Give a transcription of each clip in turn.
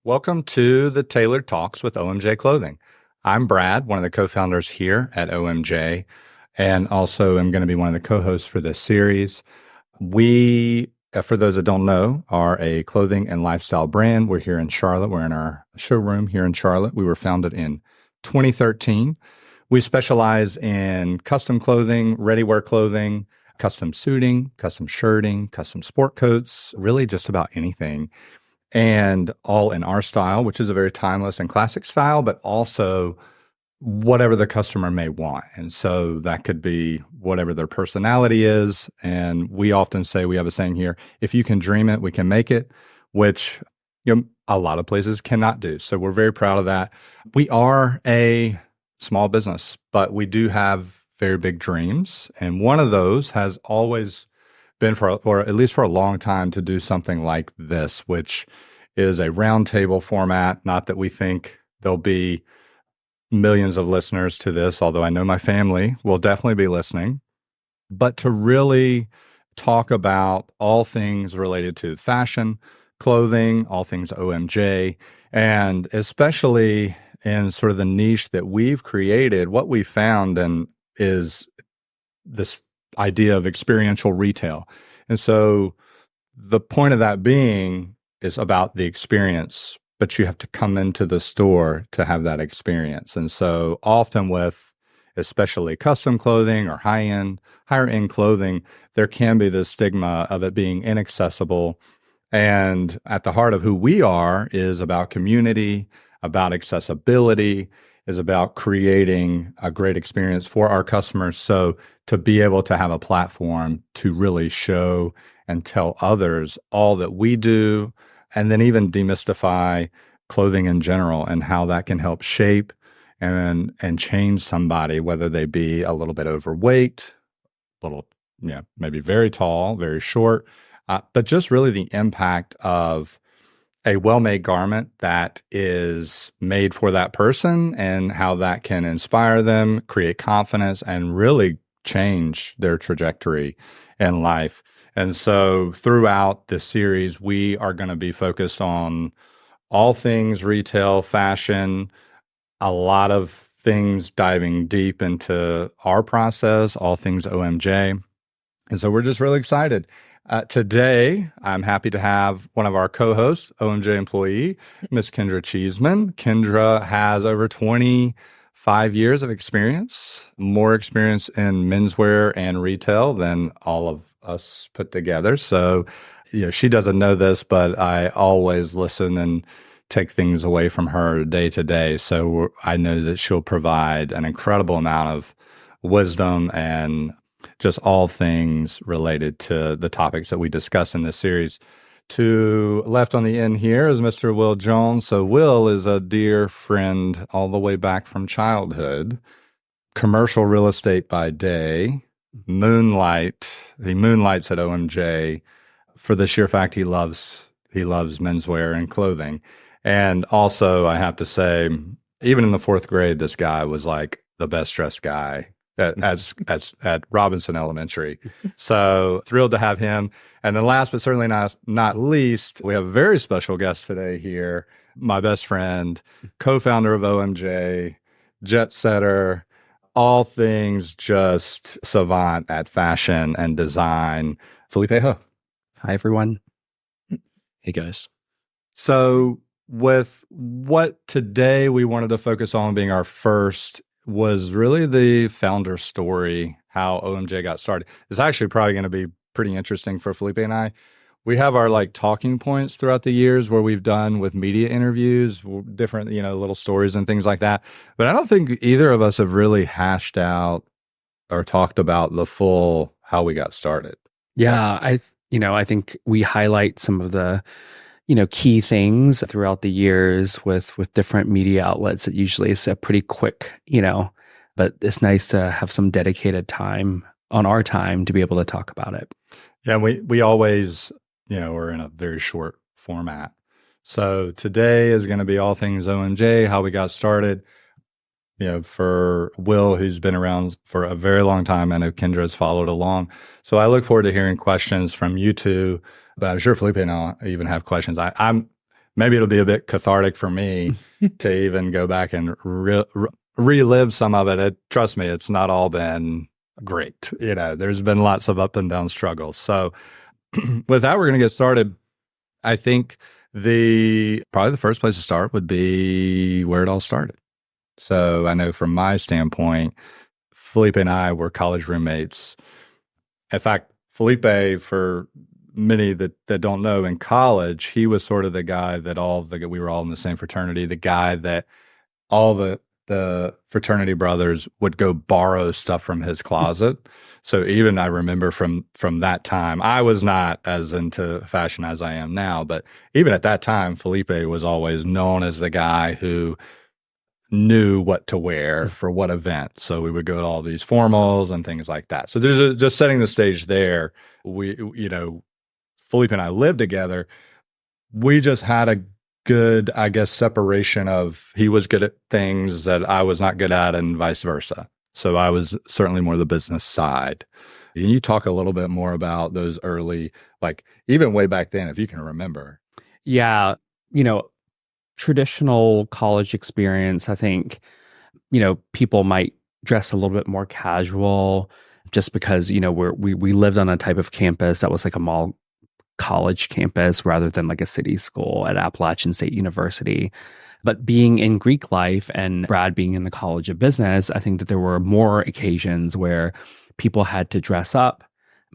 Welcome to the Tailored Talks with OMJ Clothing. I'm Brad, one of the co-founders here at OMJ, and also am going to be one of the co-hosts for this series. We, for those that don't know, are a clothing and lifestyle brand. We're here in Charlotte. We're in our showroom here in Charlotte. We were founded in 2013. We specialize in custom clothing, ready-wear clothing, custom suiting, custom shirting, custom sport coats, really just about anything. And all in our style, which is a very timeless and classic style, but also whatever the customer may want. And so that could be whatever their personality is. And we often say, we have a saying here, if you can dream it, we can make it, which a lot of places cannot do. So we're very proud of that. We are a small business, but we do have very big dreams. And one of those has always been for at least for a long time to do something like this, which is a roundtable format. Not that we think there'll be millions of listeners to this, although I know my family will definitely be listening, but to really talk about all things related to fashion, clothing, all things OMJ, and especially in sort of the niche that we've created. What we found is this idea of experiential retail. And so the point of that being is about the experience, but you have to come into the store to have that experience. And so often with especially custom clothing or higher end clothing, there can be this stigma of it being inaccessible. And at the heart of who we are is about community, about accessibility, is about creating a great experience for our customers. So to be able to have a platform to really show and tell others all that we do, and then even demystify clothing in general and how that can help shape and change somebody, whether they be a little bit overweight, maybe very tall, very short, but just really the impact of a well-made garment that is made for that person and how that can inspire them, create confidence, and really change their trajectory in life. And so throughout this series, we are going to be focused on all things retail, fashion, a lot of things diving deep into our process, all things OMJ. And so we're just really excited. Today, I'm happy to have one of our co-hosts, OMJ employee, Miss Kendra Cheeseman. Kendra has over 25 years of experience, more experience in menswear and retail than all of us put together. So, she doesn't know this, but I always listen and take things away from her day to day. So I know that she'll provide an incredible amount of wisdom and just all things related to the topics that we discuss in this series. To left on the end here is Mr. Will Jones. So Will is a dear friend all the way back from childhood. Commercial real estate by day, he moonlights at OMJ for the sheer fact he loves menswear and clothing. And also, I have to say, even in the fourth grade, this guy was like the best dressed guy at Robinson Elementary. So thrilled to have him. And then last but certainly not least, we have a very special guest today here, my best friend, co-founder of OMJ, jet setter, all things just savant at fashion and design, Filipe. Hi, everyone. Hey, guys. So with what today we wanted to focus on being our first was really the founder story, how OMJ got started. It's actually probably going to be pretty interesting for Filipe and I. We have our talking points throughout the years where we've done with media interviews, different, little stories and things like that. But I don't think either of us have really hashed out or talked about the full how we got started. Yeah, I think we highlight some of the key things throughout the years with different media outlets. It usually is a pretty quick, but it's nice to have some dedicated time on our time to be able to talk about it. Yeah, we always, we're in a very short format. So today is going to be all things OMJ, how we got started. For Will, who's been around for a very long time, I know Kendra has followed along. So I look forward to hearing questions from you two, but I'm sure Filipe and I even have questions. I'm maybe it'll be a bit cathartic for me to even go back and relive some of it. Trust me, it's not all been great. There's been lots of up and down struggles. So with that, we're going to get started. I think probably the first place to start would be where it all started. So I know from my standpoint, Filipe and I were college roommates. In fact, Filipe, for many that don't know, in college, he was sort of the guy that we were all in the same fraternity, the guy that all the fraternity brothers would go borrow stuff from his closet. So even I remember from that time, I was not as into fashion as I am now, but even at that time, Filipe was always known as the guy who knew what to wear for what event. So we would go to all these formals and things like that. So there's just setting the stage there. Filipe and I lived together. We just had a good, I guess, separation of he was good at things that I was not good at and vice versa. So I was certainly more the business side. Can you talk a little bit more about those early, like even way back then, if you can remember? Yeah. Traditional college experience, I think, people might dress a little bit more casual just because, we lived on a type of campus that was like a mall college campus rather than like a city school at Appalachian State University. But being in Greek life and Brad being in the College of Business, I think that there were more occasions where people had to dress up.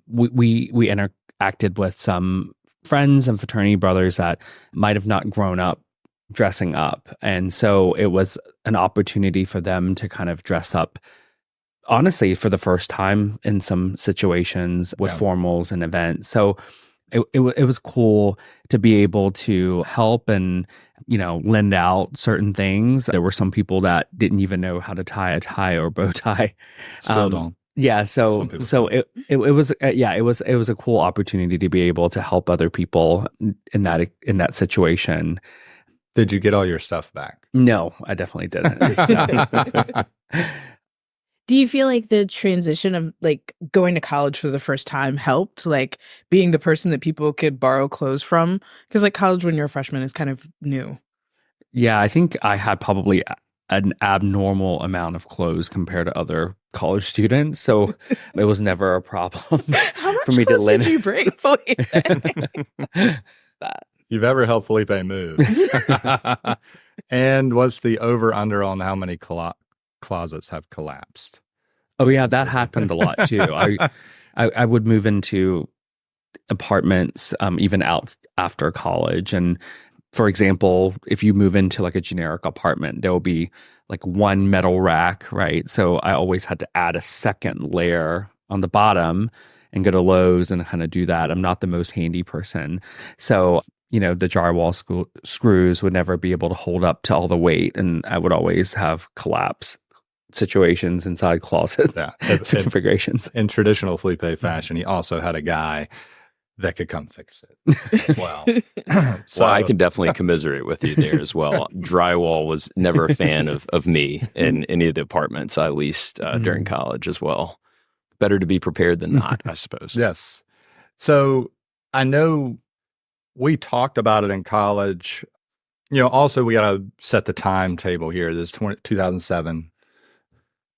We interacted with some friends and fraternity brothers that might have not grown up dressing up. And so it was an opportunity for them to kind of dress up, honestly, for the first time in some situations with formals and events. So it was cool to be able to help and, lend out certain things. There were some people that didn't even know how to tie a tie or bow tie. Still don't. Yeah. So it was a cool opportunity to be able to help other people in that situation. Did you get all your stuff back? No, I definitely didn't. Do you feel like the transition of like going to college for the first time helped, like being the person that people could borrow clothes from? Because like college when you're a freshman is kind of new. Yeah, I think I had probably an abnormal amount of clothes compared to other college students, so it was never a problem How much for me clothes to lend. did you bring, Filipe? You've ever helped Filipe move. And what's the over-under on how many closets have collapsed? Oh yeah, that happened a lot too. I would move into apartments even out after college. And for example, if you move into like a generic apartment, there will be like one metal rack, right? So I always had to add a second layer on the bottom and go to Lowe's and kind of do that. I'm not the most handy person. So the drywall screws would never be able to hold up to all the weight. And I would always have collapse situations inside closet configurations. In traditional Filipe fashion, he also had a guy that could come fix it as well. So I can definitely commiserate with you there as well. Drywall was never a fan of me in any of the apartments I leased during college as well. Better to be prepared than not, I suppose. Yes. So I know we talked about it in college. Also we got to set the timetable here. This is 2007.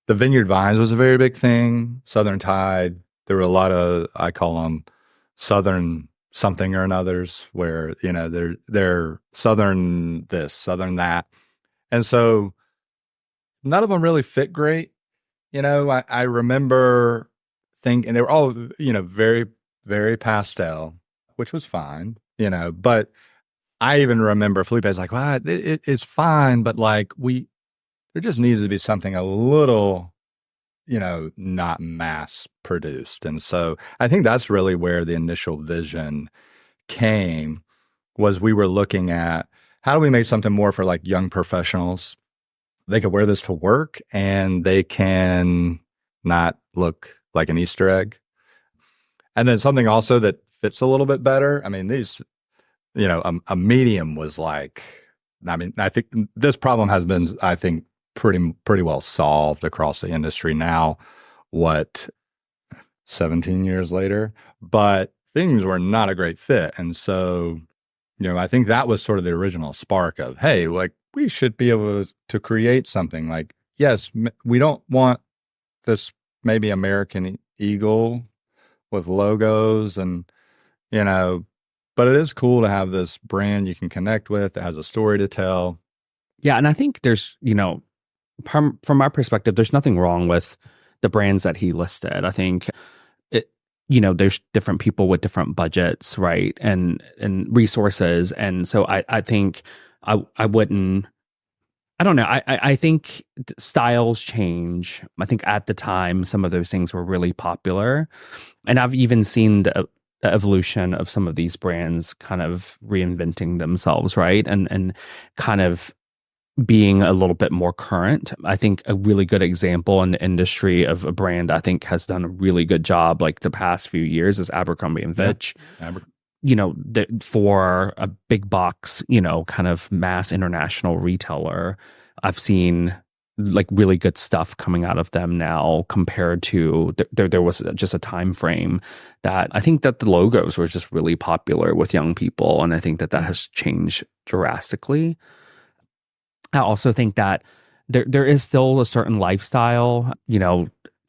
The Vineyard Vines was a very big thing. Southern Tide. There were a lot of, I call them Southern something or another's, where, they're Southern this, Southern that. And so none of them really fit great. I remember thinking they were all, very, very pastel, which was fine, but I even remember Filipe's like, well, it's fine, but like there just needs to be something a little, not mass produced. And so I think that's really where the initial vision came, was we were looking at how do we make something more for like young professionals? They could wear this to work and they can not look like an Easter egg. And then something also that fits a little bit better. I mean, these, a medium was like, I think this problem has been, pretty well solved across the industry now, 17 years later, but things were not a great fit. And so, I think that was sort of the original spark of, hey, like we should be able to create something like, yes, we don't want this maybe American Eagle with logos and, but it is cool to have this brand you can connect with that has a story to tell. Yeah. And I think there's, from my perspective, there's nothing wrong with the brands that he listed. I think there's different people with different budgets, right? And resources. And so I think I wouldn't, I don't know. I think styles change. I think at the time, some of those things were really popular. And I've even seen the evolution of some of these brands kind of reinventing themselves, right? And kind of being a little bit more current. I think a really good example in the industry of a brand I think has done a really good job like the past few years is Abercrombie and Fitch. Yeah. For a big box, kind of mass international retailer, I've seen like really good stuff coming out of them now compared to there was just a time frame that I think that the logos were just really popular with young people. And I think that has changed drastically. I also think that there is still a certain lifestyle,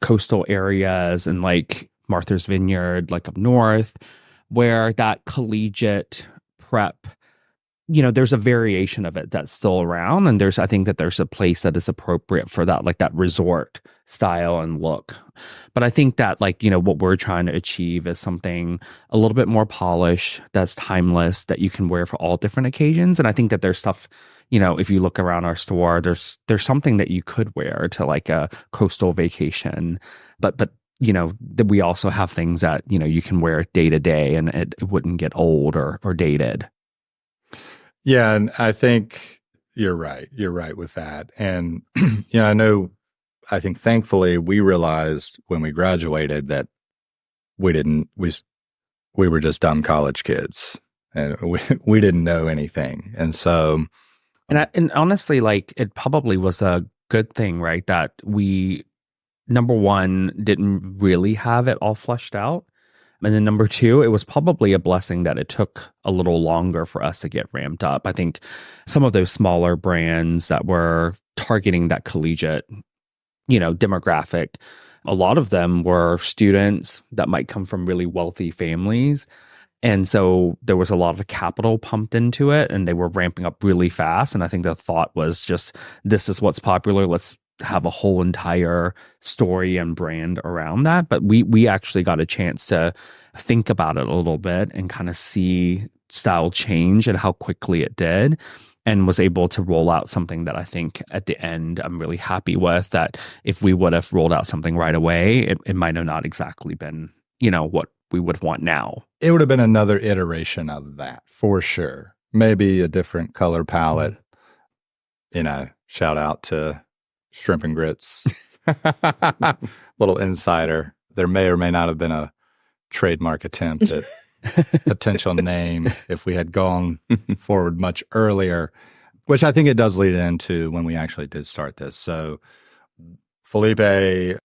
coastal areas and like Martha's Vineyard, like up north, where that collegiate prep, there's a variation of it that's still around. And I think that there's a place that is appropriate for that, like that resort style and look. But I think that what we're trying to achieve is something a little bit more polished, that's timeless, that you can wear for all different occasions. And I think that there's stuff, if you look around our store, there's something that you could wear to like a coastal vacation, but that we also have things that, you can wear day to day and it wouldn't get old or dated. Yeah. And I think you're right. You're right with that. And, I think thankfully we realized when we graduated that we were just dumb college kids and we didn't know anything. And so, and honestly, like it probably was a good thing, right? That we, number one, didn't really have it all fleshed out. And then number two, it was probably a blessing that it took a little longer for us to get ramped up. I think some of those smaller brands that were targeting that collegiate, demographic, a lot of them were students that might come from really wealthy families. And so there was a lot of capital pumped into it and they were ramping up really fast. And I think the thought was just, this is what's popular. Let's have a whole entire story and brand around that. But we actually got a chance to think about it a little bit and kind of see style change and how quickly it did, and was able to roll out something that I think at the end I'm really happy with. That if we would have rolled out something right away, it might have not exactly been, what we would want now. It would have been another iteration of that for sure. Maybe a different color palette. Shout out to Shrimp and Grits. Little insider. There may or may not have been a trademark attempt at potential name if we had gone forward much earlier, which I think it does lead into when we actually did start this. So Filipe,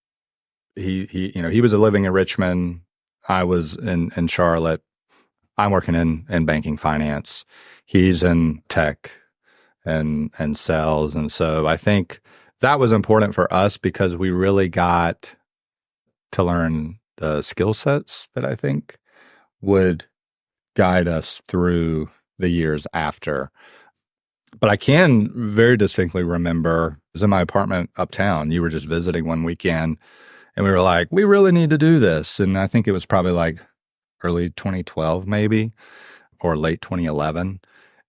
he was living in Richmond. I was in Charlotte. I'm working in banking finance. He's in tech and sales. And so I think that was important for us because we really got to learn the skill sets that I think would guide us through the years after. But I can very distinctly remember, I was in my apartment uptown. You were just visiting one weekend and we were like, we really need to do this. And I think it was probably like early 2012 maybe, or late 2011.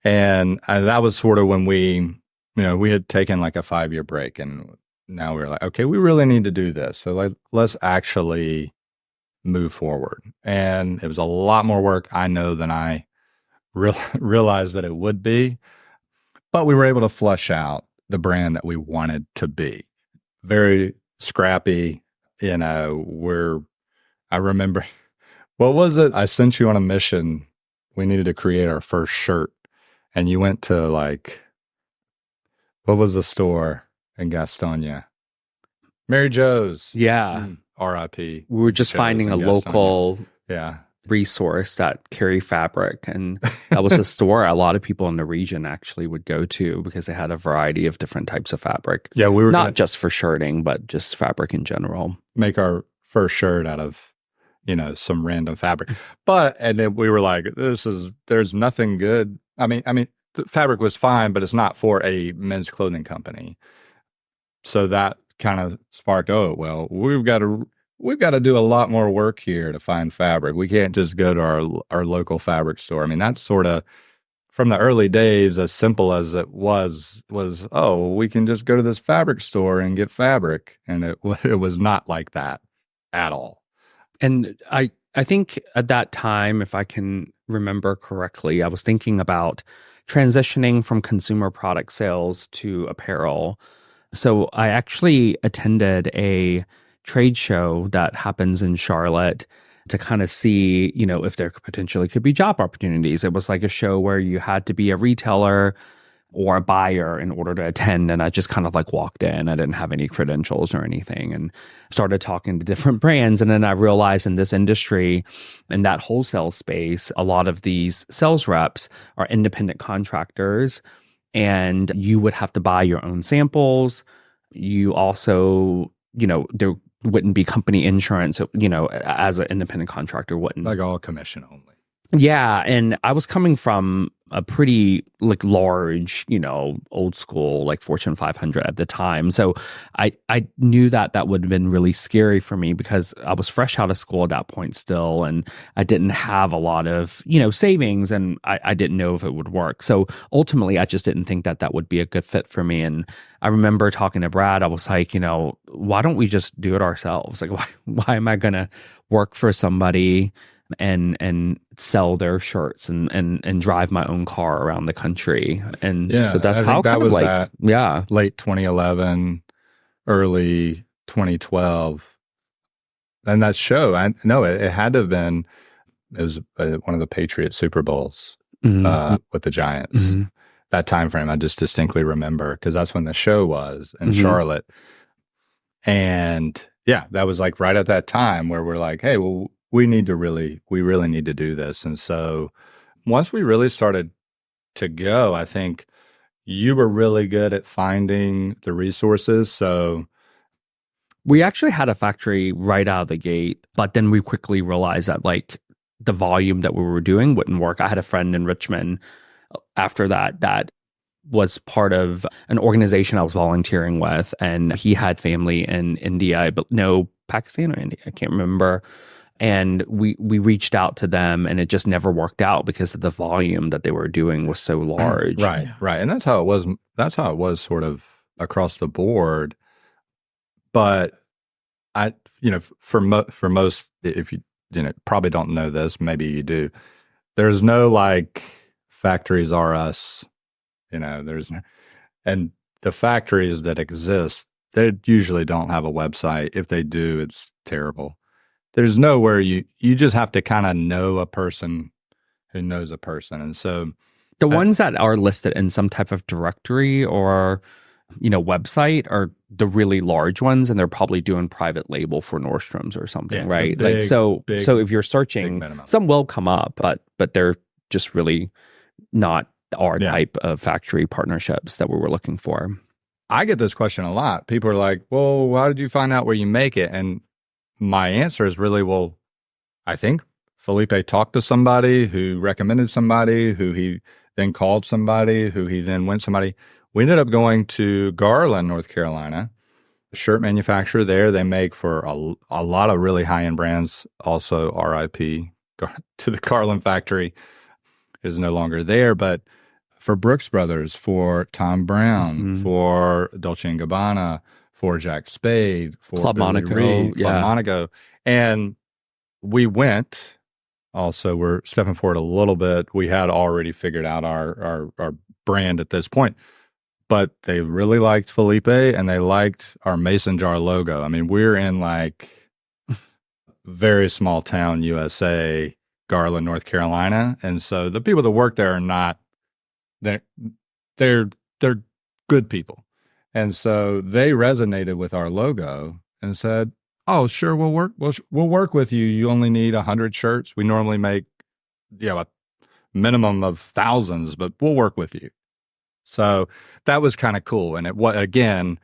And that was sort of when we had taken like a 5-year break and now we were like, okay, we really need to do this. So let's actually move forward. And it was a lot more work, I know, than I realized that it would be. But we were able to flesh out the brand that we wanted to be. Very scrappy, I remember, what was it? I sent you on a mission. We needed to create our first shirt. And you went to what was the store in Gastonia? Mary Jo's. Yeah. R.I.P. We were just finding a local resource that carry fabric. And that was a store a lot of people in the region actually would go to because they had a variety of different types of fabric. Yeah, we were not just for shirting, but just fabric in general. Make our first shirt out of, some random fabric. And then we were like, there's nothing good. I mean, the fabric was fine, but it's not for a men's clothing company. So that kind of sparked, we've got to do a lot more work here to find fabric. We can't just go to our local fabric store. I mean, that's sort of from the early days, as simple as it was, we can just go to this fabric store and get fabric. And it was not like that at all. And I think at that time, if I can remember correctly, I was thinking about transitioning from consumer product sales to apparel. So I actually attended a trade show that happens in Charlotte to kind of see, if there potentially could be job opportunities. It was like a show where you had to be a retailer or a buyer in order to attend. And I just kind of like walked in. I didn't have any credentials or anything and started talking to different brands. And then I realized in this industry, in that wholesale space, a lot of these sales reps are independent contractors and you would have to buy your own samples. You also, there wouldn't be company insurance, as an independent contractor wouldn't. Like all commission only. Yeah. And I was coming from a pretty large, old school, Fortune 500 at the time. So I knew that would have been really scary for me because I was fresh out of school at that point still. And I didn't have a lot of, savings and I didn't know if it would work. So ultimately, I just didn't think that would be a good fit for me. And I remember talking to Brad, I was like, why don't we just do it ourselves? Like, why am I going to work for somebody and sell their shirts and drive my own car around the country. And so that's how that was late 2011, early 2012. And that show, it had to have been, it was one of the Patriot Super Bowls with the Giants. Mm-hmm. That time frame I just distinctly remember because that's when the show was in Charlotte. And yeah, that was right at that time where we're like, hey, well, we really need to do this. And so once we really started to go, I think you were really good at finding the resources. So we actually had a factory right out of the gate, but then we quickly realized that the volume that we were doing wouldn't work. I had a friend in Richmond after that was part of an organization I was volunteering with, and he had family in India, but no, Pakistan or India, I can't remember. And we reached out to them and it just never worked out because of the volume that they were doing was so large. Right. And that's how it was. That's how it was sort of across the board. But for most, if you probably don't know this, maybe you do. There's no factories are us, and the factories that exist, they usually don't have a website. If they do, it's terrible. There's nowhere you just have to kind of know a person who knows a person. And so the ones that are listed in some type of directory or, website are the really large ones, and they're probably doing private label for Nordstrom's or something, right? Big, so if you're searching, some will come up, but they're just really not our type of factory partnerships that we were looking for. I get this question a lot. People are like, well, how did you find out where you make it? And my answer is really, well, I think Filipe talked to somebody who recommended somebody who he then called somebody who he then went somebody. We ended up going to Garland, North Carolina, a shirt manufacturer there. They make for a lot of really high-end brands. Also, RIP to the Garland factory is no longer there, but for Brooks Brothers, for Tom Brown, for Dolce & Gabbana, for Jack Spade, for Club Billy Monaco, Reed, Club Monaco. And we went, also we're stepping forward a little bit. We had already figured out our brand at this point, but they really liked Filipe and they liked our mason jar logo. I mean, we're in very small town, USA, Garland, North Carolina. And so the people that work there are not, they're good people. And so they resonated with our logo and said, oh, sure, we'll work with you. You only need 100 shirts. We normally make, a minimum of thousands, but we'll work with you. So that was kind of cool. And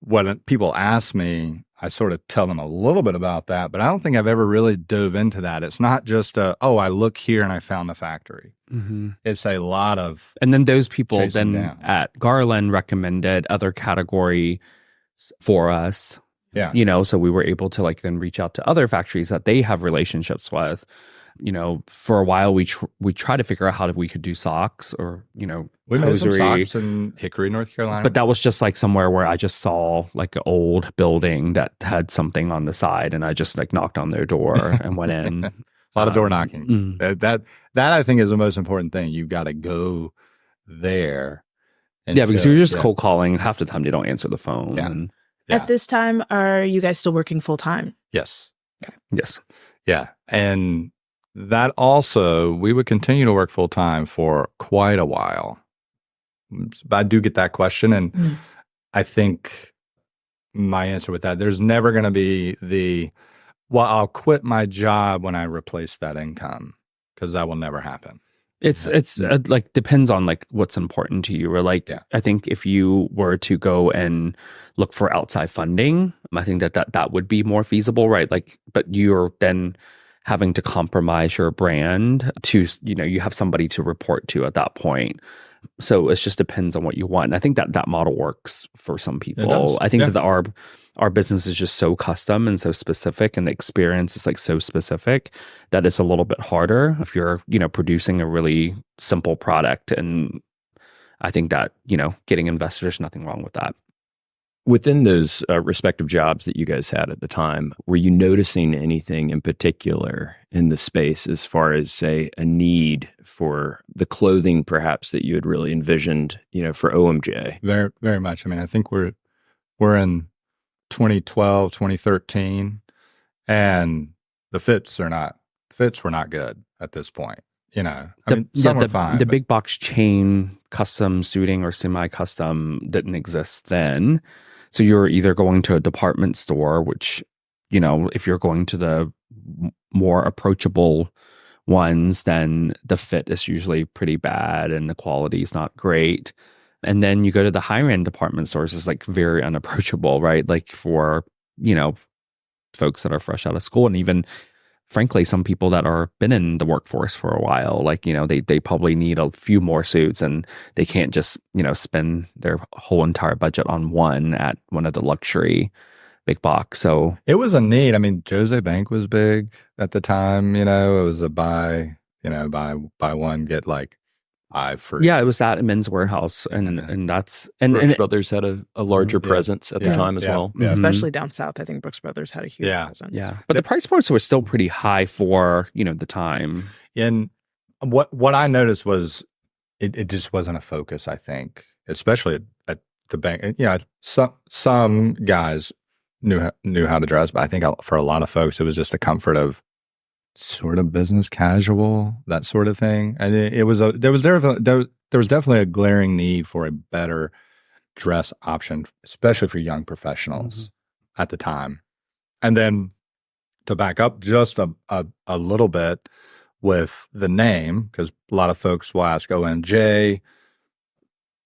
when people ask me, I sort of tell them a little bit about that, but I don't think I've ever really dove into that. It's not just I look here and I found the factory. Mm-hmm. It's a lot of, and then those people then down. At Garland recommended other category for us. Yeah. So we were able to then reach out to other factories that they have relationships with. For a while we tried to figure out how we could do socks or, we made some hosiery. socks in Hickory, North Carolina. But that was just somewhere where I just saw an old building that had something on the side, and I just knocked on their door and went in. A lot of door knocking. Mm. That I think is the most important thing. You've got to go there. Because you're just cold calling. Half the time they don't answer the phone. Yeah. And, At this time, are you guys still working full time? Yes. Okay. Yes. Yeah. And that also, we would continue to work full time for quite a while. But I do get that question. And I think my answer with that, there's never going to be I'll quit my job when I replace that income, because that will never happen. It's depends on what's important to you, or I think if you were to go and look for outside funding, I think that would be more feasible, right? But you're then having to compromise your brand to, you have somebody to report to at that point. So it just depends on what you want. And I think that model works for some people. I think that our business is just so custom and so specific, and the experience is so specific that it's a little bit harder if you're, producing a really simple product. And I think that, getting investors, there's nothing wrong with that. Within those respective jobs that you guys had at the time, were you noticing anything in particular in the space as far as, say, a need for the clothing perhaps that you had really envisioned, for OMJ? Very, very much. I mean, I think we're in 2012, 2013, and the fits were not good at this point. Some were fine. The big box chain custom suiting or semi-custom didn't exist then. So you're either going to a department store, which, if you're going to the more approachable ones, then the fit is usually pretty bad and the quality is not great. And then you go to the higher end department stores, it's very unapproachable, right? For, folks that are fresh out of school, and even frankly, some people that are been in the workforce for a while, they probably need a few more suits, and they can't just, spend their whole entire budget on one at one of the luxury big box. So it was a need. I mean, Jose Bank was big at the time, it was a buy one, get 5 free. Yeah, it was that in Men's Warehouse, and that's Brooks Brothers had a larger presence at the time as well. Yeah. Especially down south, I think Brooks Brothers had a huge presence. Yeah, but the price points were still pretty high for the time. And what I noticed was it just wasn't a focus. I think, especially at the bank. Some guys knew how to dress, but I think for a lot of folks, it was just a comfort of sort of business casual, that sort of thing. And there was definitely a glaring need for a better dress option, especially for young professionals at the time. And then to back up just a little bit with the name, because a lot of folks will ask OMJ.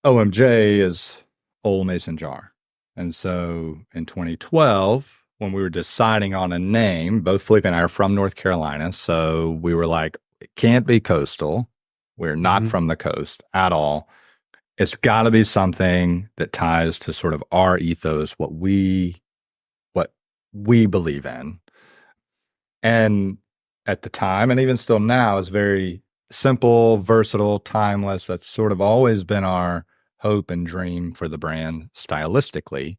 OMJ is Old Mason Jar. And so in 2012, when we were deciding on a name, both Filipe and I are from North Carolina. So we were like, it can't be coastal. We're not from the coast at all. It's got to be something that ties to sort of our ethos, what we believe in. And at the time, and even still now, is very simple, versatile, timeless. That's sort of always been our hope and dream for the brand stylistically.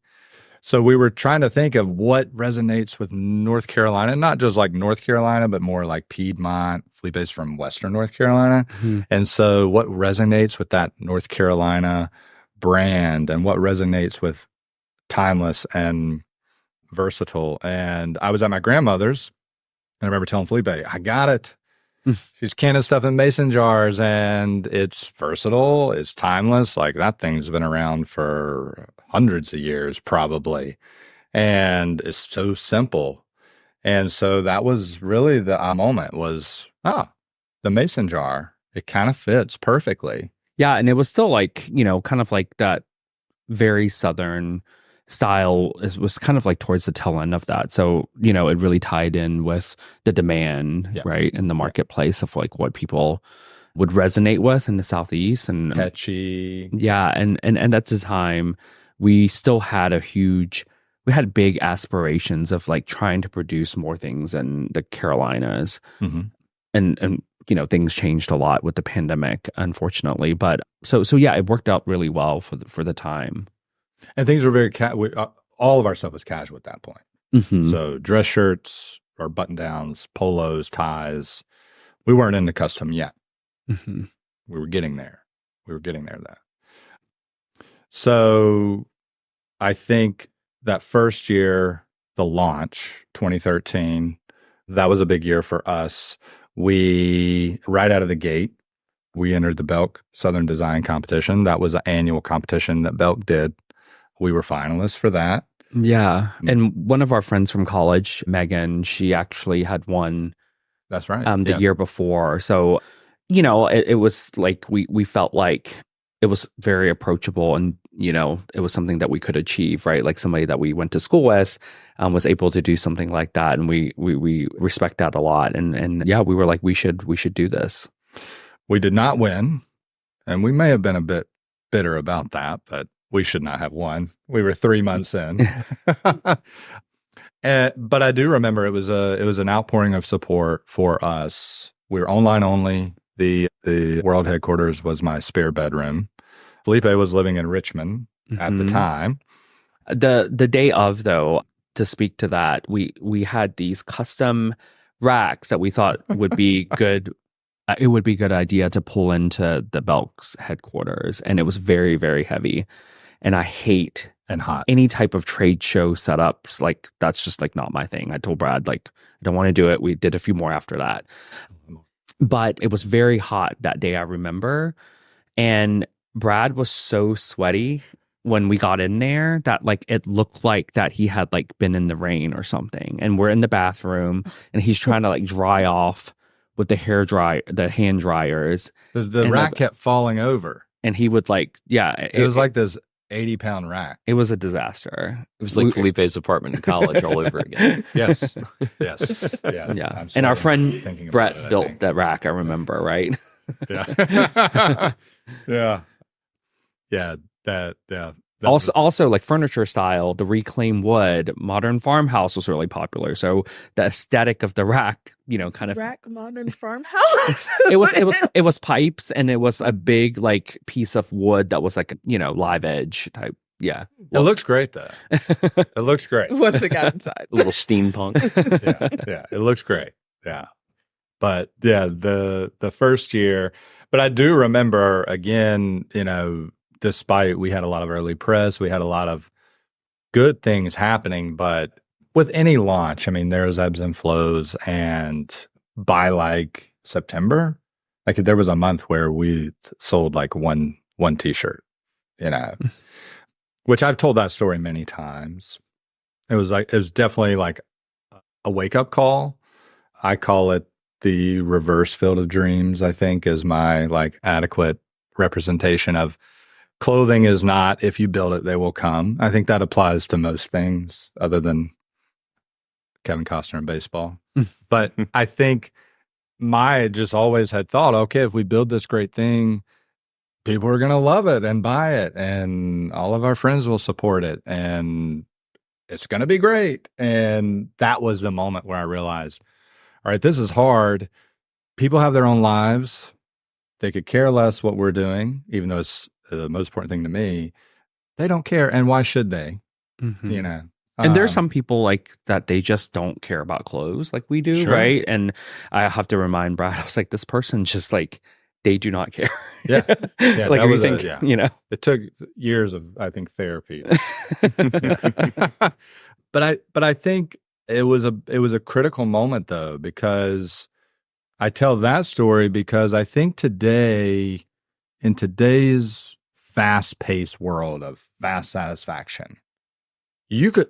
So we were trying to think of what resonates with North Carolina, not just North Carolina, but more like Piedmont. Filipe's from Western North Carolina. And so what resonates with that North Carolina brand, and what resonates with timeless and versatile. And I was at my grandmother's, and I remember telling Filipe, I got it. She's canning stuff in mason jars, and it's versatile, it's timeless. That thing's been around for hundreds of years, probably. and it's so simple. And so that was really the moment was, the mason jar. It kind of fits perfectly. Yeah. And it was still like, kind of like that very Southern style was kind of like towards the tail end of that. So, it really tied in with the demand, right, in the marketplace of like what people would resonate with in the Southeast. And catchy. Yeah. And at the time, we still had we had big aspirations of like trying to produce more things in the Carolinas. Mm-hmm. And things changed a lot with the pandemic, unfortunately. But so yeah, it worked out really well for the time. And things were very all of our stuff was casual at that point. Mm-hmm. So dress shirts or button downs, polos, ties. We weren't into custom yet. Mm-hmm. We were getting there. Though. So I think that first year, the launch, 2013, that was a big year for us. We, right out of the gate, we entered the Belk Southern Design Competition. That was an annual competition that Belk did. We were finalists for that. Yeah. And one of our friends from college, Megan, she actually had won. That's right. The year before. So, it was like we felt like it was very approachable and, it was something that we could achieve, right? Like somebody that we went to school with was able to do something like that. And we respect that a lot. And yeah, we were like, we should do this. We did not win. And we may have been a bit bitter about that, but we should not have won. We were 3 months in. But I do remember it was an outpouring of support for us. We were online only. The world headquarters was my spare bedroom. Filipe was living in Richmond at the time. The day of, though, to speak to that, we had these custom racks that we thought would be good. It would be a good idea to pull into the Belk's headquarters, and it was very, very heavy. And I hate and hot any type of trade show setups. Like that's just like not my thing. I told Brad like I don't want to do it. We did a few more after that, but it was very hot that day. I remember, and Brad was so sweaty when we got in there that like it looked like that he had like been in the rain or something. And we're in the bathroom, and he's trying to like dry off with the hand dryers. The rack kept falling over, and he would like it was like this 80-pound rack. It was a disaster. It was like Filipe's apartment in college all over again. Yes. Yeah. And our friend Brett built that rack, I remember, right? Yeah. Also like furniture style, the reclaimed wood, modern farmhouse was really popular. So the aesthetic of the rack, kind of rack modern farmhouse. it was pipes, and it was a big like piece of wood that was like live edge type. Yeah. It looks great though. It looks great. Once it got inside. A little steampunk. Yeah. It looks great. Yeah. But yeah, the first year, but I do remember again, despite we had a lot of early press, we had a lot of good things happening, but with any launch, I mean, there's ebbs and flows, and by like September, like there was a month where we sold like one t-shirt, which I've told that story many times. It was definitely like a wake up call. I call it the reverse Field of Dreams, I think, is my like adequate representation of clothing is not, if you build it, they will come. I think that applies to most things other than Kevin Costner in baseball. But I think I just always had thought, okay, if we build this great thing, people are going to love it and buy it, and all of our friends will support it, and it's going to be great. And that was the moment where I realized, all right, this is hard. People have their own lives. They could care less what we're doing, even though it's the most important thing to me. They don't care. And why should they? Mm-hmm. And there's some people like that, they just don't care about clothes like we do, sure. Right? And I have to remind Brad, I was like, this person just like, they do not care. Yeah. Like if you think, It took years of, I think, therapy. But I think it was a critical moment though, because I tell that story because I think today, in today's fast-paced world of fast satisfaction, you could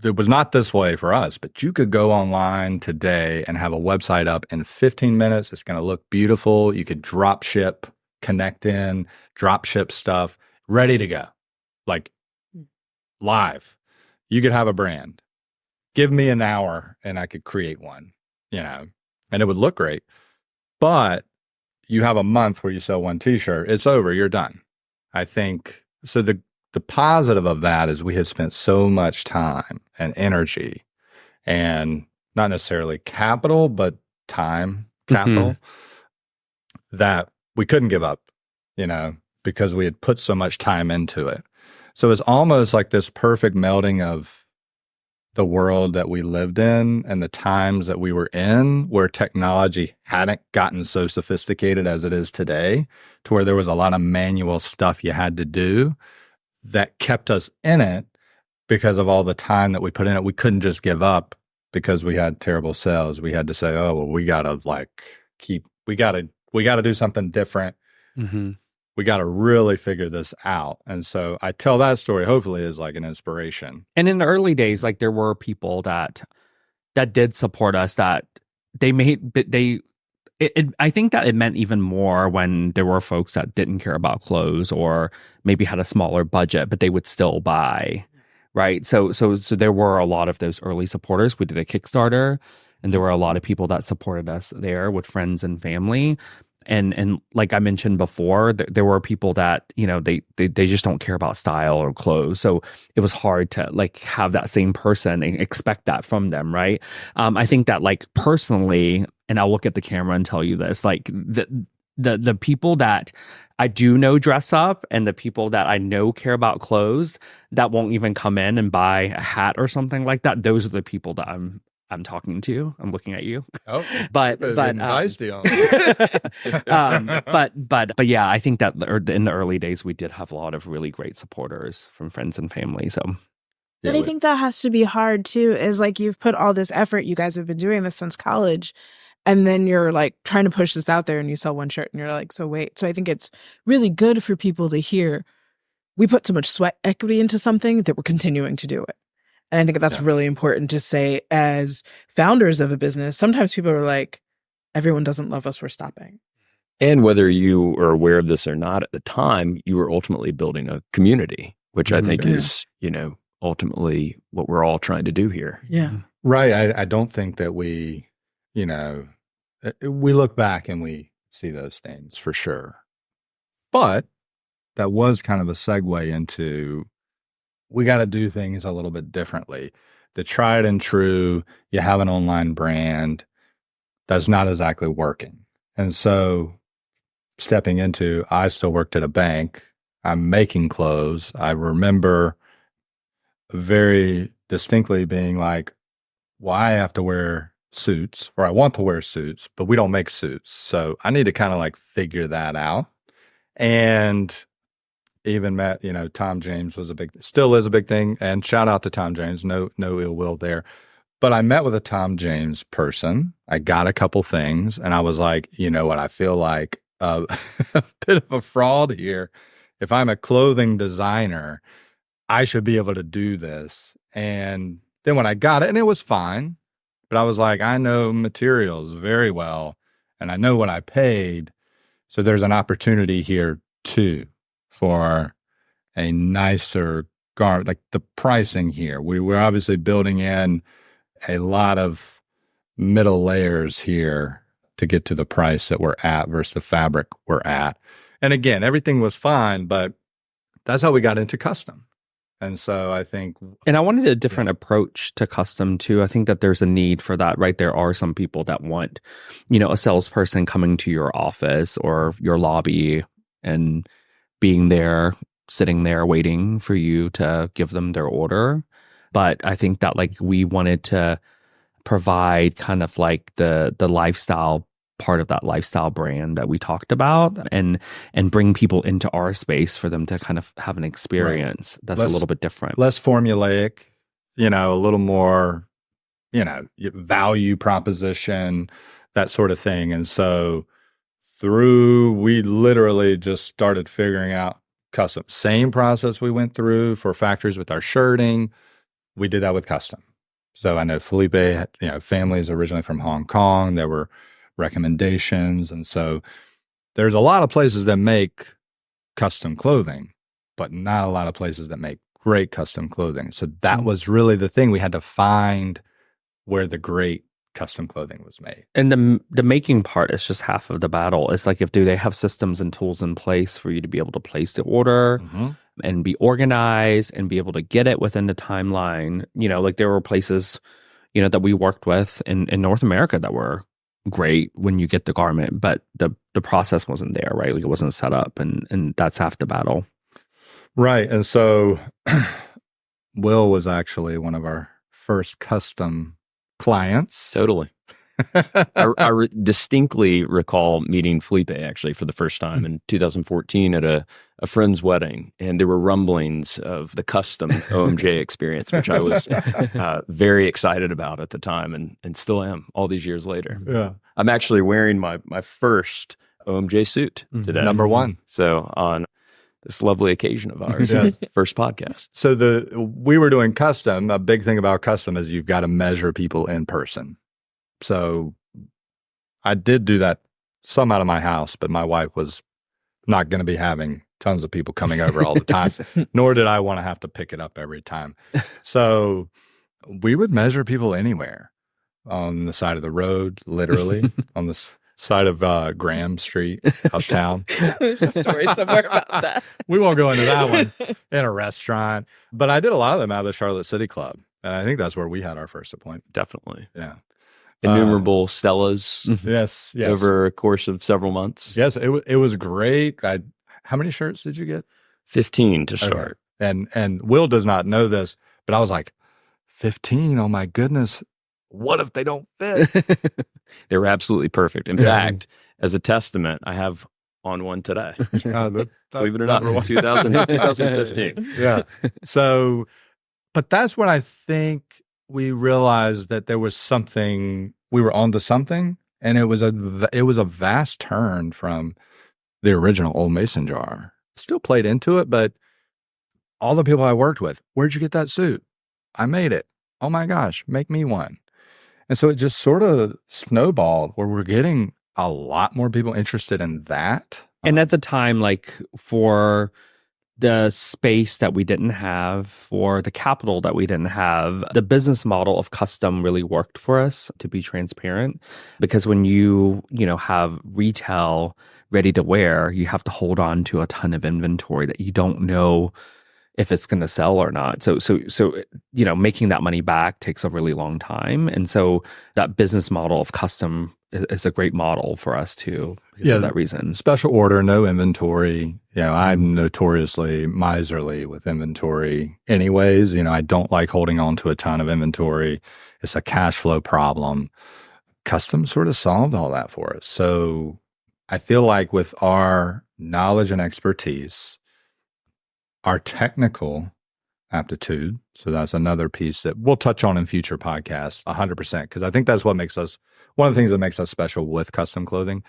it was not this way for us, but you could go online today and have a website up in 15 minutes. It's going to look beautiful. You could drop ship, connect in, drop ship stuff, ready to go, like live. You could have a brand. Give me an hour and I could create one, and it would look great. But you have a month where you sell one t-shirt, it's over, you're done. I think so. The positive of that is we had spent so much time and energy and not necessarily capital, but time capital that we couldn't give up, because we had put so much time into it. So it's almost like this perfect melding of the world that we lived in and the times that we were in, where technology hadn't gotten so sophisticated as it is today, to where there was a lot of manual stuff you had to do that kept us in it because of all the time that we put in it. We couldn't just give up because we had terrible sales. We had to say, oh, well, we got to we got to do something different. Mm-hmm. We got to really figure this out. And so I tell that story, hopefully, as like an inspiration. And in the early days, like there were people that did support us, that I think that it meant even more when there were folks that didn't care about clothes or maybe had a smaller budget, but they would still buy, right? So there were a lot of those early supporters. We did a Kickstarter, and there were a lot of people that supported us there with friends and family. And like I mentioned before, there were people that, they just don't care about style or clothes. So it was hard to like have that same person and expect that from them, right? I think that like personally, and I'll look at the camera and tell you this, like the people that I do know dress up and the people that I know care about clothes that won't even come in and buy a hat or something like that, those are the people that I'm talking to. I'm looking at you. Oh, but nice deal. but yeah, I think that in the early days we did have a lot of really great supporters from friends and family. So, but I think that has to be hard too. Is like you've put all this effort. You guys have been doing this since college, and then you're like trying to push this out there, and you sell one shirt, and you're like, so wait. So I think it's really good for people to hear we put so much sweat equity into something that we're continuing to do it. And I think that's really important to say as founders of a business. Sometimes people are like, everyone doesn't love us, we're stopping. And whether you are aware of this or not at the time, you were ultimately building a community, which I think is, ultimately what we're all trying to do here. Yeah. Right. I don't think that we look back and we see those things for sure. But that was kind of a segue into we got to do things a little bit differently. The tried and true, you have an online brand, that's not exactly working. And so stepping into, I still worked at a bank. I'm making clothes. I remember very distinctly being like, well, I have to wear suits, or I want to wear suits, but we don't make suits. So I need to kind of like figure that out. And even met, Tom James still is a big thing. And shout out to Tom James, no ill will there. But I met with a Tom James person. I got a couple things and I was like, you know what? I feel like a bit of a fraud here. If I'm a clothing designer, I should be able to do this. And then when I got it, and it was fine, but I was like, I know materials very well and I know what I paid. So there's an opportunity here too for a nicer garment, like the pricing here. We're obviously building in a lot of middle layers here to get to the price that we're at versus the fabric we're at. And again, everything was fine, but that's how we got into custom. And so I think... And I wanted a different approach to custom too. I think that there's a need for that, right? There are some people that want, a salesperson coming to your office or your lobby and being there, sitting there waiting for you to give them their order. But I think that like we wanted to provide kind of like the lifestyle part of that lifestyle brand that we talked about and bring people into our space for them to kind of have an experience that's a little bit different. Less formulaic, a little more, value proposition, that sort of thing. And so we literally just started figuring out custom. Same process we went through for factories with our shirting. we did that with custom. So I know Filipe, family is originally from Hong Kong. There were recommendations. And so there's a lot of places that make custom clothing, but not a lot of places that make great custom clothing. So that was really the thing. We had to find where the great custom clothing was made. And the making part is just half of the battle. It's like, do they have systems and tools in place for you to be able to place the order and be organized and be able to get it within the timeline? Like there were places, that we worked with in North America that were great when you get the garment, but the process wasn't there, right? Like it wasn't set up, and that's half the battle. Right. And so Will was actually one of our first custom clients. Totally. I distinctly recall meeting Filipe actually for the first time in 2014 at a friend's wedding, and there were rumblings of the custom OMJ experience, which I was very excited about at the time, and still am all these years later. Yeah, I'm actually wearing my first OMJ suit today, number one. So on this lovely occasion of ours, first podcast. So we were doing custom. A big thing about custom is you've got to measure people in person. So I did do that some out of my house, but my wife was not going to be having tons of people coming over all the time, nor did I want to have to pick it up every time. So we would measure people anywhere, on the side of the road, literally, on the side of Graham Street, uptown. There's a story somewhere about that. We won't go into that one. In a restaurant. But I did a lot of them out of the Charlotte City Club. And I think that's where we had our first appointment. Definitely. Yeah. Innumerable Stellas yes over a course of several months. Yes, it was great. How many shirts did you get? 15 to start. Okay. And Will does not know this, but I was like, 15? Oh my goodness. What if they don't fit? They were absolutely perfect. In fact, as a testament, I have on one today. Believe it or not, from 2015. Yeah. So, but that's when I think we realized that there was something, we were onto something, and it was a vast turn from the original old mason jar. Still played into it, but all the people I worked with, where'd you get that suit? I made it. Oh my gosh, make me one. And so it just sort of snowballed where we're getting a lot more people interested in that. And at the time, like for the space that we didn't have, for the capital that we didn't have, the business model of custom really worked for us, to be transparent. Because when you have retail ready to wear, you have to hold on to a ton of inventory that you don't know if it's going to sell or not. So making that money back takes a really long time. And so that business model of custom is a great model for us too, because of that reason. Special order, no inventory. I'm notoriously miserly with inventory anyways. I don't like holding on to a ton of inventory. It's a cash flow problem. Custom sort of solved all that for us. So I feel like with our knowledge and expertise, our technical aptitude, so that's another piece that we'll touch on in future podcasts 100%, because I think that's what makes us, one of the things that makes us special with custom clothing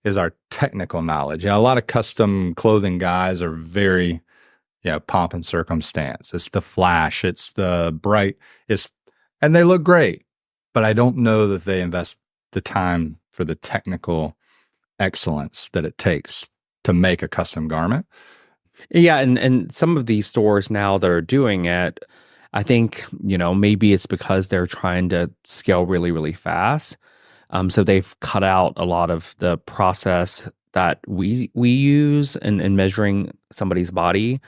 is our technical knowledge. A lot of custom clothing guys are very, pomp and circumstance. It's the flash, it's the bright, and they look great, but I don't know that they invest the time for the technical excellence that it takes to make a custom garment. Yeah, and some of these stores now that are doing it, I think, maybe it's because they're trying to scale really, really fast. So they've cut out a lot of the process that we use in measuring somebody's body.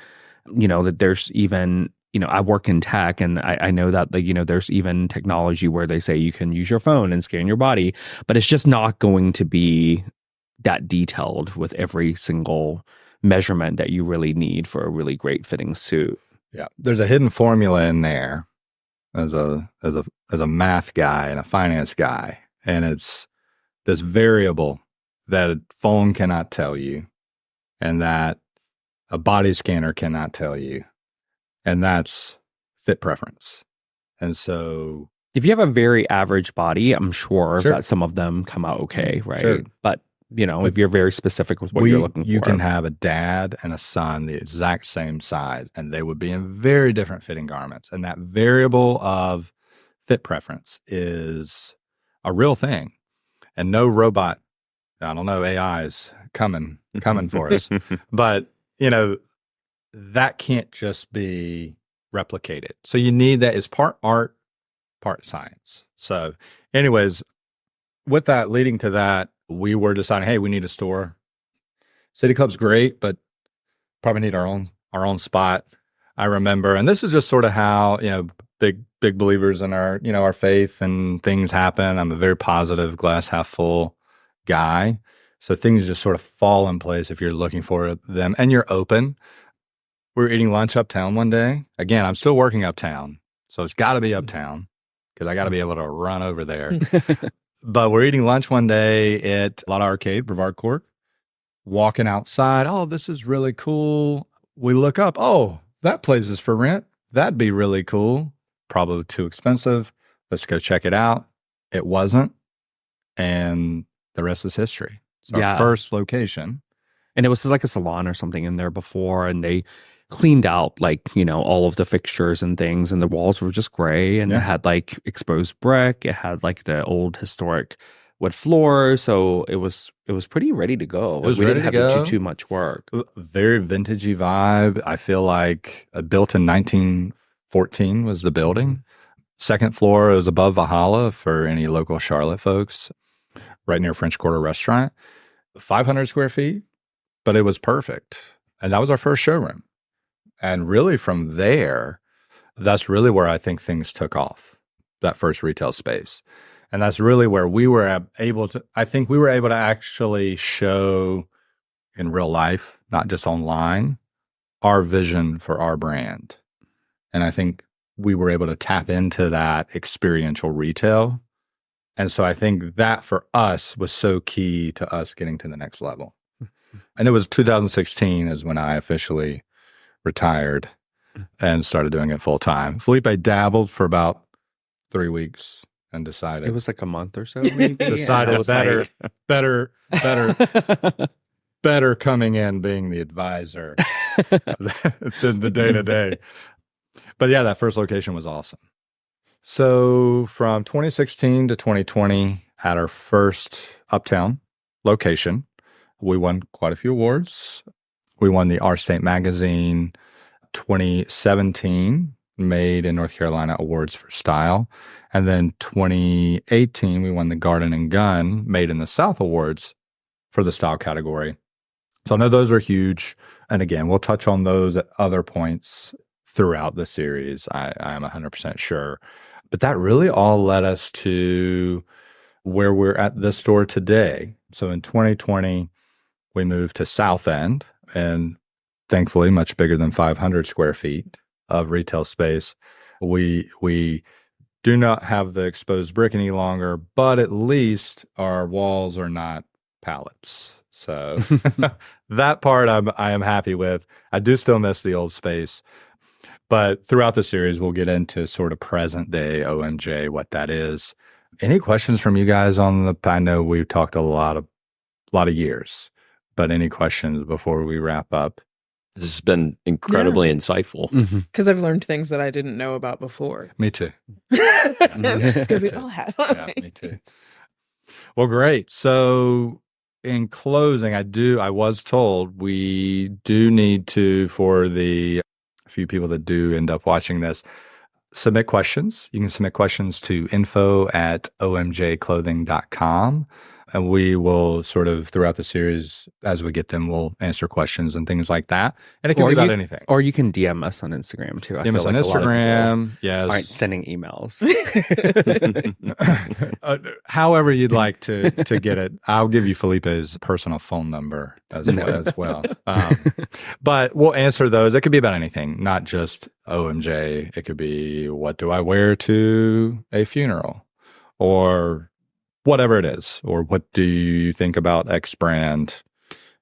That there's even, I work in tech, and I know that there's even technology where they say you can use your phone and scan your body, but it's just not going to be that detailed with every single measurement that you really need for a really great fitting suit. Yeah, there's a hidden formula in there as a math guy and a finance guy, and it's this variable that a phone cannot tell you, and that a body scanner cannot tell you, and that's fit preference. And so, if you have a very average body, I'm sure that some of them come out okay, right? Sure. But if you're very specific with what you're looking for. You can have a dad and a son the exact same size, and they would be in very different fitting garments. And that variable of fit preference is a real thing. And no robot, I don't know, AI is coming for us. But, that can't just be replicated. So you need that. It's part art, part science. So anyways, with that, leading to that, we were deciding, hey, we need a store. City Club's great, but probably need our own spot. I remember, and this is just sort of how, big believers in our, our faith, and things happen. I'm a very positive, glass half full guy. So things just sort of fall in place if you're looking for them and you're open. We were eating lunch uptown one day. Again, I'm still working uptown, so it's got to be uptown because I got to be able to run over there. But we're eating lunch one day at La Arcade, Brevard Court, walking outside. Oh, this is really cool. We look up. Oh, that place is for rent. That'd be really cool. Probably too expensive. Let's go check it out. It wasn't. And the rest is history. It's our first location. And it was like a salon or something in there before, and they cleaned out all of the fixtures and things, and the walls were just gray, and it had exposed brick. It had the old historic wood floor, so it was pretty ready to go. We didn't have to do too much work. Very vintagey vibe. I feel like built in 1914 was the building. Second floor is above Valhalla for any local Charlotte folks, right near French Quarter Restaurant. 500 square feet, but it was perfect. And that was our first showroom. And really from there, that's really where I think things took off, that first retail space. And that's really where we were able to actually show in real life, not just online, our vision for our brand. And I think we were able to tap into that experiential retail. And so I think that for us was so key to us getting to the next level. And it was 2016 is when I officially retired and started doing it full time. Filipe dabbled for about 3 weeks and decided it was a month or so. Maybe. Decided better coming in being the advisor than the day to day. But yeah, that first location was awesome. So from 2016 to 2020, at our first Uptown location, we won quite a few awards. We won the Our State Magazine 2017 Made in North Carolina Awards for Style. And then 2018, we won the Garden and Gun Made in the South Awards for the style category. So I know those are huge. And again, we'll touch on those at other points throughout the series. I am 100% sure. But that really all led us to where we're at this store today. So in 2020, we moved to Southend, and thankfully much bigger than 500 square feet of retail space. We do not have the exposed brick any longer, but at least our walls are not pallets. So that part I am happy with. I do still miss the old space. But throughout the series, we'll get into sort of present day OMJ, what that is. Any questions from you guys on I know we've talked a lot of years, but any questions before we wrap up? This has been incredibly insightful. Because I've learned things that I didn't know about before. Me too. It's going to be all hat. Yeah, me too. Well, great. So in closing, I was told we do need to, for the few people that do end up watching this, submit questions. You can submit questions to info@omjclothing.com. And we will sort of throughout the series, as we get them, we'll answer questions and things like that. And it can be about anything. Or you can DM us on Instagram too. DM us on Instagram. Yes. Aren't sending emails. However you'd like to get it. I'll give you Filipe's personal phone number as well. But we'll answer those. It could be about anything, not just OMJ. It could be, what do I wear to a funeral? Or whatever it is, or what do you think about X brand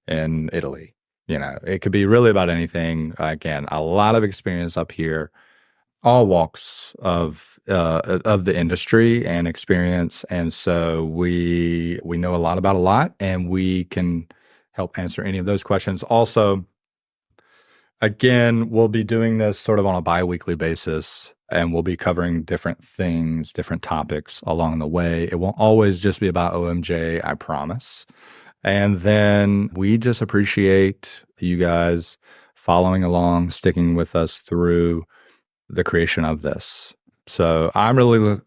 in Italy? It could be really about anything. Again, a lot of experience up here. all walks of the industry and experience, and so we know a lot about a lot, and we can help answer any of those questions. Also, again, we'll be doing this sort of on a bi-weekly basis, and we'll be covering different things, different topics along the way. It won't always just be about OMJ, I promise. And then we just appreciate you guys following along, sticking with us through the creation of this. So I'm really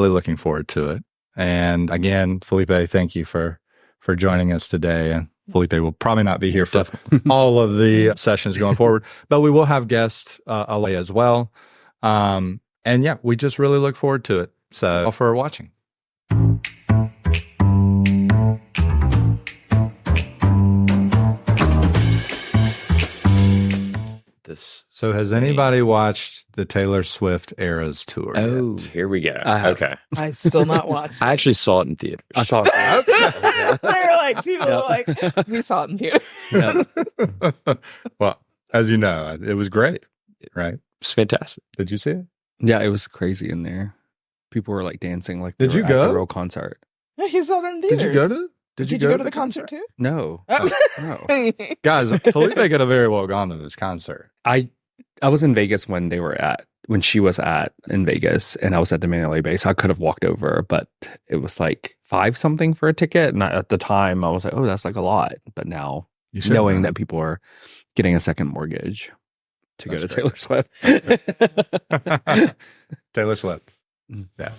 looking forward to it. And again, Filipe, thank you for joining us today. And Filipe will probably not be here for all of the sessions going forward, but we will have guests away as well. And yeah, we just really look forward to it. So thank you for watching. So has anybody watched the Taylor Swift Eras tour? Oh, yet? Here we go. I still not watched. I actually saw it in theaters. I saw it. They're like, people are like, we saw it in theater. Well, as you know, it was great, right? It's fantastic. Did you see it? Yeah, it was crazy in there. People were like dancing like Did they you were go? at the real concert. He saw it in theaters. Did you go to? Did you go to the concert too? No. No. Guys, Filipe could have very well gone to this concert. I was in Vegas when she was in Vegas, and I was at the Mandalay Bay, so I could have walked over, but it was like $5 something for a ticket. And at the time I was like, oh, that's like a lot. But now knowing that people are getting a second mortgage to go to Taylor Swift. Taylor Swift. Mm. Yeah.